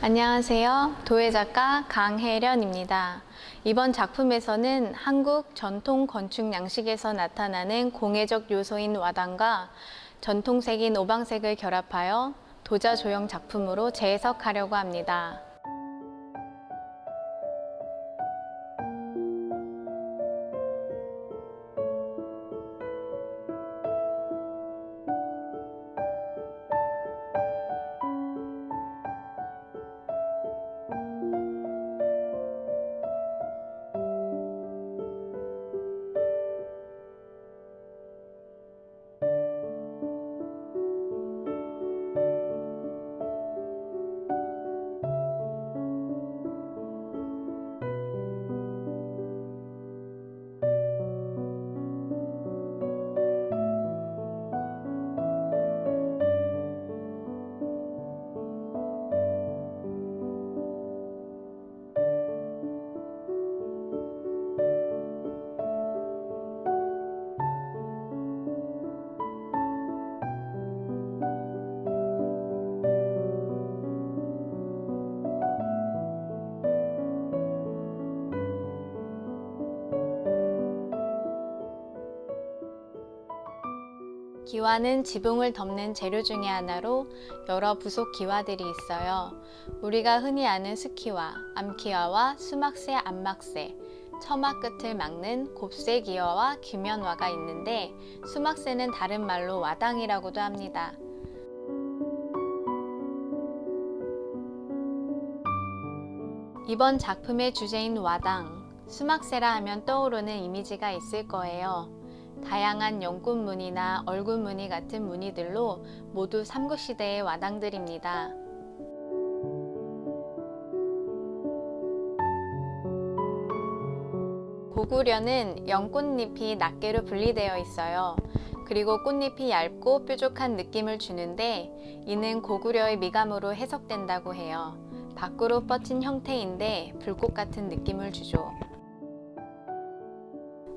안녕하세요. 도예작가 강혜련입니다. 이번 작품에서는 한국 전통 건축 양식에서 나타나는 공예적 요소인 와당과 전통색인 오방색을 결합하여 도자 조형 작품으로 재해석하려고 합니다. 기와는 지붕을 덮는 재료 중의 하나로 여러 부속 기와들이 있어요. 우리가 흔히 아는 스키와, 암기와와 수막새, 암막새, 처막 끝을 막는 곱새 기와와 규면화가 있는데 수막새는 다른 말로 와당이라고도 합니다. 이번 작품의 주제인 와당, 수막새라 하면 떠오르는 이미지가 있을 거예요. 다양한 연꽃무늬나 얼굴무늬 같은 무늬들로 모두 삼국시대의 와당들입니다. 고구려는 연꽃잎이 낱개로 분리되어 있어요. 그리고 꽃잎이 얇고 뾰족한 느낌을 주는데 이는 고구려의 미감으로 해석된다고 해요. 밖으로 뻗친 형태인데 불꽃 같은 느낌을 주죠.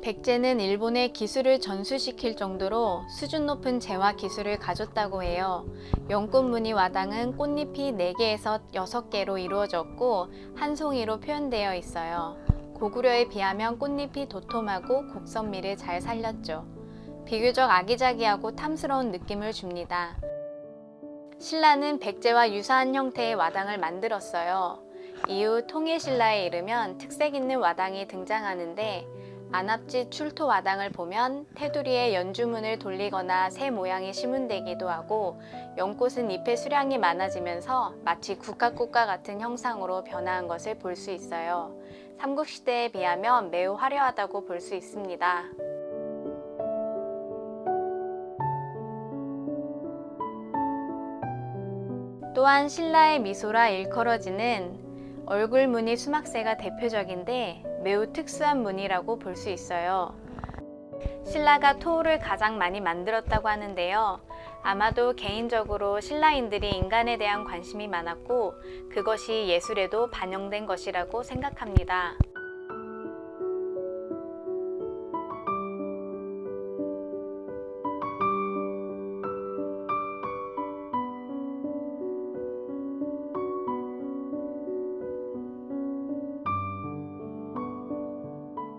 백제는 일본의 기술을 전수시킬 정도로 수준 높은 재화 기술을 가졌다고 해요. 연꽃무늬 와당은 꽃잎이 4개에서 6개로 이루어졌고 한 송이로 표현되어 있어요. 고구려에 비하면 꽃잎이 도톰하고 곡선미를 잘 살렸죠. 비교적 아기자기하고 탐스러운 느낌을 줍니다. 신라는 백제와 유사한 형태의 와당을 만들었어요. 이후 통일신라에 이르면 특색 있는 와당이 등장하는데 안압지 출토 와당을 보면 테두리에 연주문을 돌리거나 새 모양이 시문되기도 하고 연꽃은 잎의 수량이 많아지면서 마치 국화꽃과 같은 형상으로 변화한 것을 볼 수 있어요. 삼국시대에 비하면 매우 화려하다고 볼 수 있습니다. 또한 신라의 미소라 일컬어지는 얼굴무늬 수막새가 대표적인데 매우 특수한 무늬라고 볼 수 있어요. 신라가 토를 가장 많이 만들었다고 하는데요. 아마도 개인적으로 신라인들이 인간에 대한 관심이 많았고 그것이 예술에도 반영된 것이라고 생각합니다.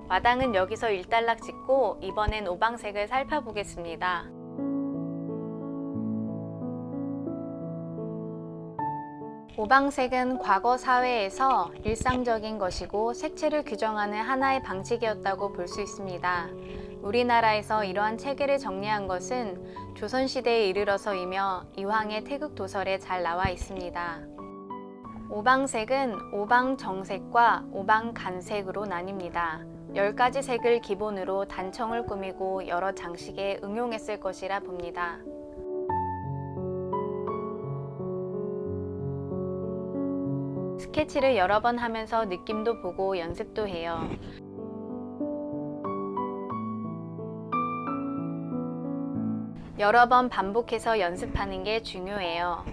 와당은 여기서 일단락 짓고 이번엔 오방색을 살펴보겠습니다. 오방색은 과거 사회에서 일상적인 것이고 색채를 규정하는 하나의 방식이었다고 볼 수 있습니다. 우리나라에서 이러한 체계를 정리한 것은 조선시대에 이르러서이며 이황의 태극도설에 잘 나와 있습니다. 오방색은 오방정색과 오방간색으로 나뉩니다. 10가지 색을 기본으로 단청을 꾸미고 여러 장식에 응용했을 것이라 봅니다. 스케치를 여러 번 하면서 느낌도 보고 연습도 해요. 여러 번 반복해서 연습하는 게 중요해요.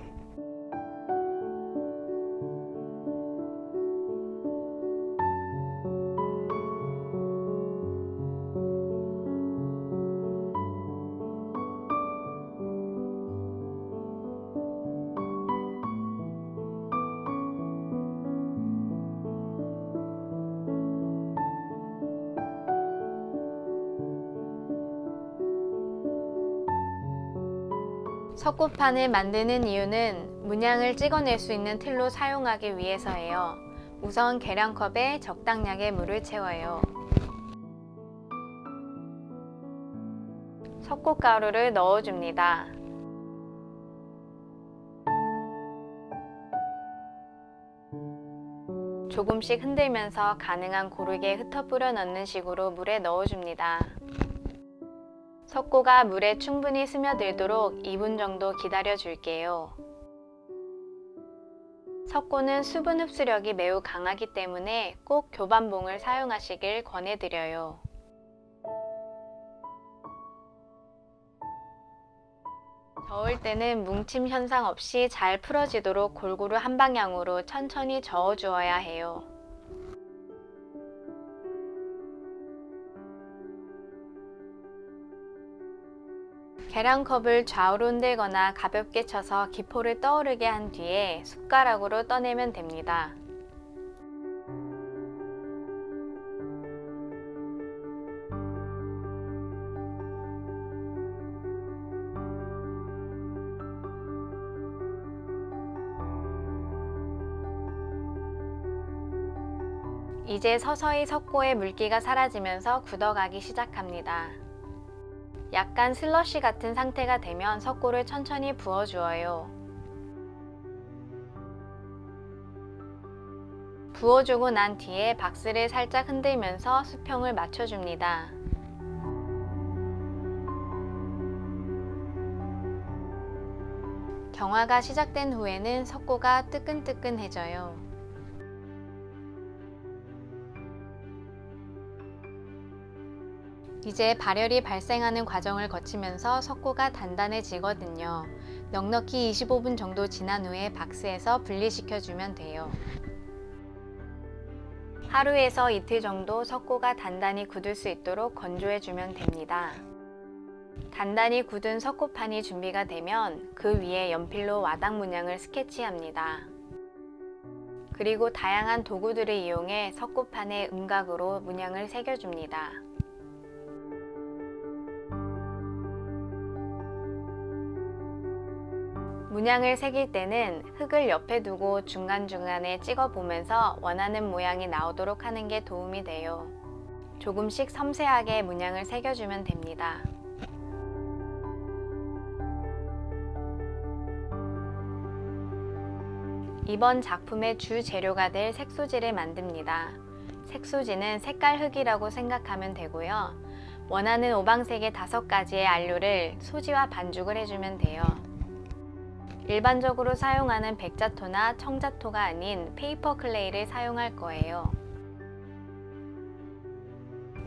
석고판을 만드는 이유는 문양을 찍어낼 수 있는 틀로 사용하기 위해서예요. 우선 계량컵에 적당량의 물을 채워요. 석고가루를 넣어줍니다. 조금씩 흔들면서 가능한 고르게 흩어 뿌려 넣는 식으로 물에 넣어줍니다. 석고가 물에 충분히 스며들도록 2분 정도 기다려 줄게요. 석고는 수분 흡수력이 매우 강하기 때문에 꼭 교반봉을 사용하시길 권해드려요. 저을 때는 뭉침 현상 없이 잘 풀어지도록 골고루 한 방향으로 천천히 저어 주어야 해요. 계량컵을 좌우로 흔들거나 가볍게 쳐서 기포를 떠오르게 한 뒤에 숟가락으로 떠내면 됩니다. 이제 서서히 석고의 물기가 사라지면서 굳어가기 시작합니다. 약간 슬러시 같은 상태가 되면 석고를 천천히 부어주어요. 부어주고 난 뒤에 박스를 살짝 흔들면서 수평을 맞춰줍니다. 경화가 시작된 후에는 석고가 뜨끈뜨끈해져요. 이제 발열이 발생하는 과정을 거치면서 석고가 단단해지거든요. 넉넉히 25분 정도 지난 후에 박스에서 분리시켜주면 돼요. 하루에서 이틀 정도 석고가 단단히 굳을 수 있도록 건조해주면 됩니다. 단단히 굳은 석고판이 준비가 되면 그 위에 연필로 와당 문양을 스케치합니다. 그리고 다양한 도구들을 이용해 석고판에 음각으로 문양을 새겨줍니다. 문양을 새길 때는 흙을 옆에 두고 중간중간에 찍어보면서 원하는 모양이 나오도록 하는 게 도움이 돼요. 조금씩 섬세하게 문양을 새겨주면 됩니다. 이번 작품의 주 재료가 될 색소지를 만듭니다. 색소지는 색깔 흙이라고 생각하면 되고요. 원하는 오방색의 5가지의 안료를 소지와 반죽을 해주면 돼요. 일반적으로 사용하는 백자토나 청자토가 아닌 페이퍼 클레이를 사용할 거예요.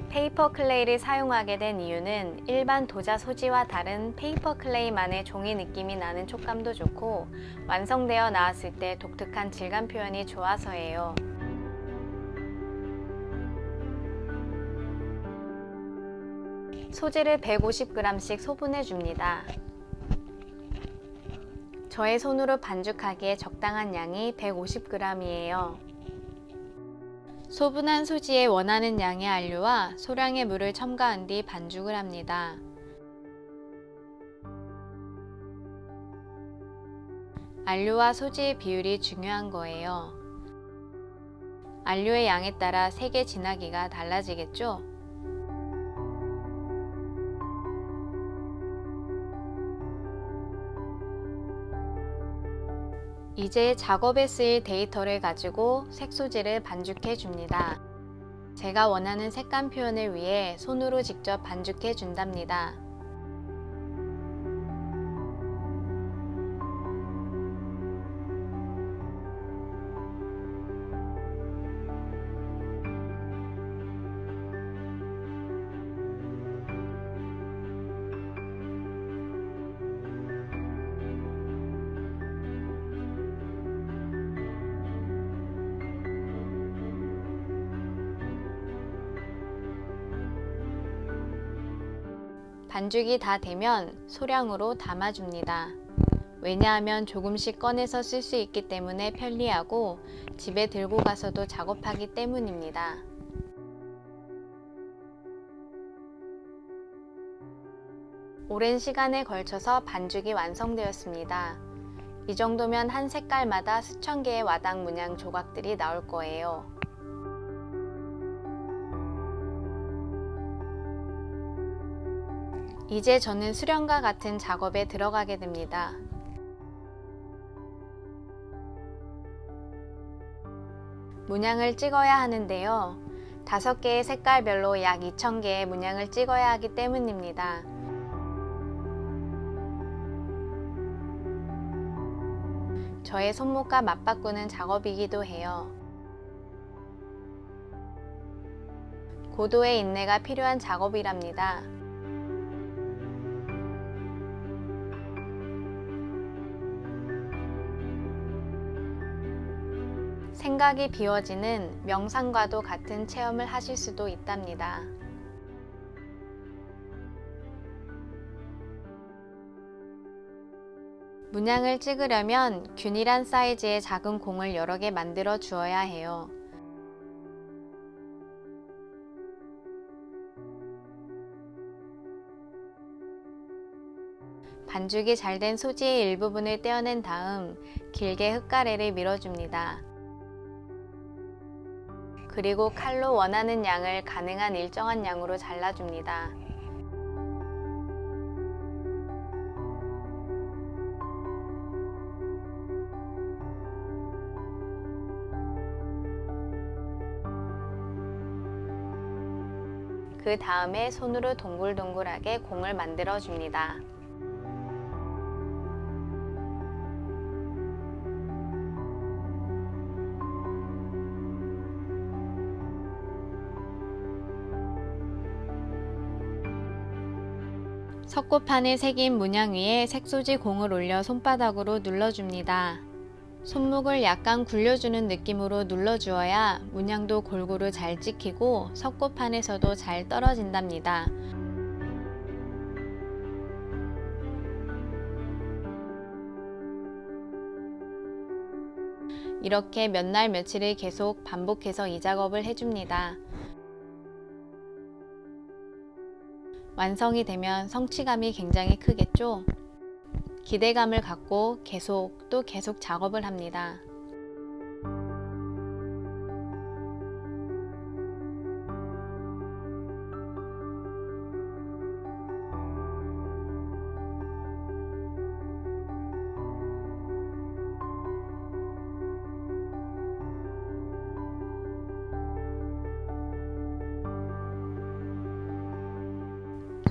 페이퍼 클레이를 사용하게 된 이유는 일반 도자 소지와 다른 페이퍼 클레이만의 종이 느낌이 나는 촉감도 좋고 완성되어 나왔을 때 독특한 질감 표현이 좋아서예요. 소지를 150g씩 소분해 줍니다. 저의 손으로 반죽하기에 적당한 양이 150g이에요. 소분한 소지에 원하는 양의 안료와 소량의 물을 첨가한 뒤 반죽을 합니다. 안료와 소지의 비율이 중요한 거예요. 안료의 양에 따라 색의 진하기가 달라지겠죠? 이제 작업에 쓰일 데이터를 가지고 색소지를 반죽해 줍니다. 제가 원하는 색감 표현을 위해 손으로 직접 반죽해 준답니다. 반죽이 다 되면 소량으로 담아줍니다. 왜냐하면 조금씩 꺼내서 쓸 수 있기 때문에 편리하고 집에 들고 가서도 작업하기 때문입니다. 오랜 시간에 걸쳐서 반죽이 완성되었습니다. 이 정도면 한 색깔마다 수천 개의 와당 문양 조각들이 나올 거예요. 이제 저는 수련과 같은 작업에 들어가게 됩니다. 문양을 찍어야 하는데요. 5개의 색깔별로 약 2,000개의 문양을 찍어야 하기 때문입니다. 저의 손목과 맞바꾸는 작업이기도 해요. 고도의 인내가 필요한 작업이랍니다. 생각이 비워지는 명상과도 같은 체험을 하실 수도 있답니다. 문양을 찍으려면 균일한 사이즈의 작은 공을 여러 개 만들어 주어야 해요. 반죽이 잘 된 소지의 일부분을 떼어낸 다음 길게 흙가래를 밀어줍니다. 그리고 칼로 원하는 양을 가능한 일정한 양으로 잘라줍니다. 그 다음에 손으로 동글동글하게 공을 만들어 줍니다. 석고판에 새긴 문양 위에 색소지 공을 올려 손바닥으로 눌러줍니다. 손목을 약간 굴려주는 느낌으로 눌러주어야 문양도 골고루 잘 찍히고 석고판에서도 잘 떨어진답니다. 이렇게 몇 날 며칠을 계속 반복해서 이 작업을 해줍니다. 완성이 되면 성취감이 굉장히 크겠죠? 기대감을 갖고 계속 작업을 합니다.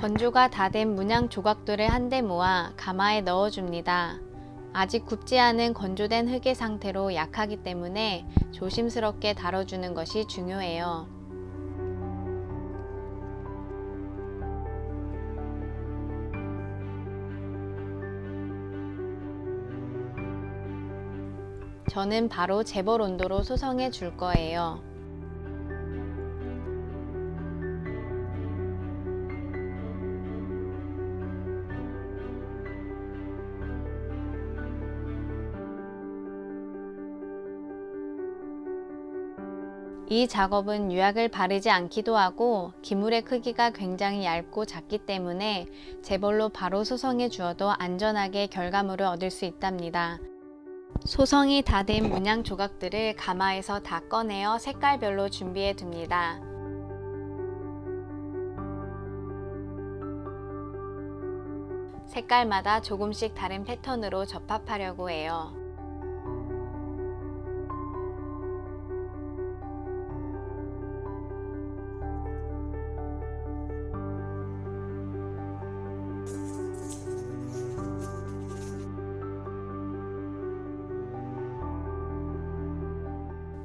건조가 다 된 문양 조각들을 한데 모아 가마에 넣어줍니다. 아직 굽지 않은 건조된 흙의 상태로 약하기 때문에 조심스럽게 다뤄주는 것이 중요해요. 저는 바로 재벌 온도로 소성해 줄 거예요. 이 작업은 유약을 바르지 않기도 하고 기물의 크기가 굉장히 얇고 작기 때문에 재벌로 바로 소성해 주어도 안전하게 결과물을 얻을 수 있답니다. 소성이 다 된 문양 조각들을 가마에서 다 꺼내어 색깔별로 준비해 둡니다. 색깔마다 조금씩 다른 패턴으로 접합하려고 해요.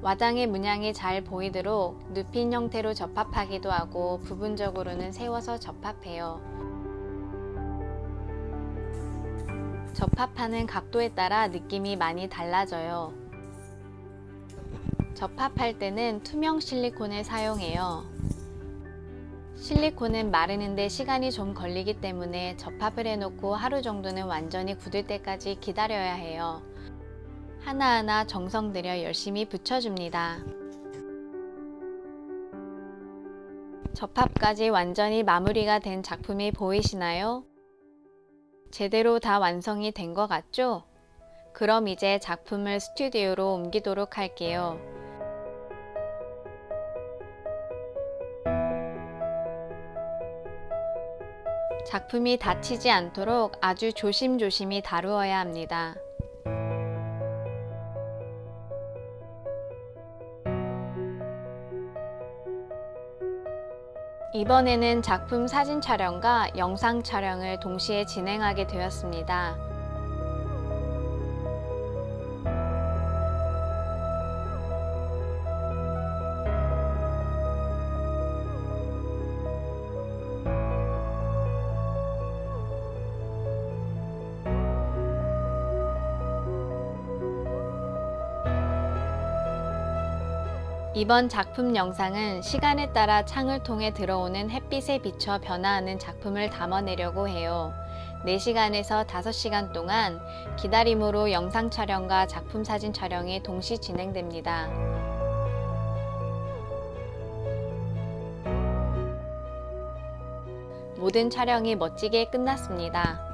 와장의 문양이 잘 보이도록 눕힌 형태로 접합하기도 하고 부분적으로는 세워서 접합해요. 접합하는 각도에 따라 느낌이 많이 달라져요. 접합할 때는 투명 실리콘을 사용해요. 실리콘은 마르는데 시간이 좀 걸리기 때문에 접합을 해놓고 하루 정도는 완전히 굳을 때까지 기다려야 해요. 하나하나 정성 들여 열심히 붙여줍니다. 접합까지 완전히 마무리가 된 작품이 보이시나요? 제대로 다 완성이 된 것 같죠? 그럼 이제 작품을 스튜디오로 옮기도록 할게요. 작품이 다치지 않도록 아주 조심조심히 다루어야 합니다. 이번에는 작품 사진 촬영과 영상 촬영을 동시에 진행하게 되었습니다. 이번 작품 영상은 시간에 따라 창을 통해 들어오는 햇빛에 비춰 변화하는 작품을 담아내려고 해요. 4시간에서 5시간 동안 기다림으로 영상 촬영과 작품 사진 촬영이 동시 진행됩니다. 모든 촬영이 멋지게 끝났습니다.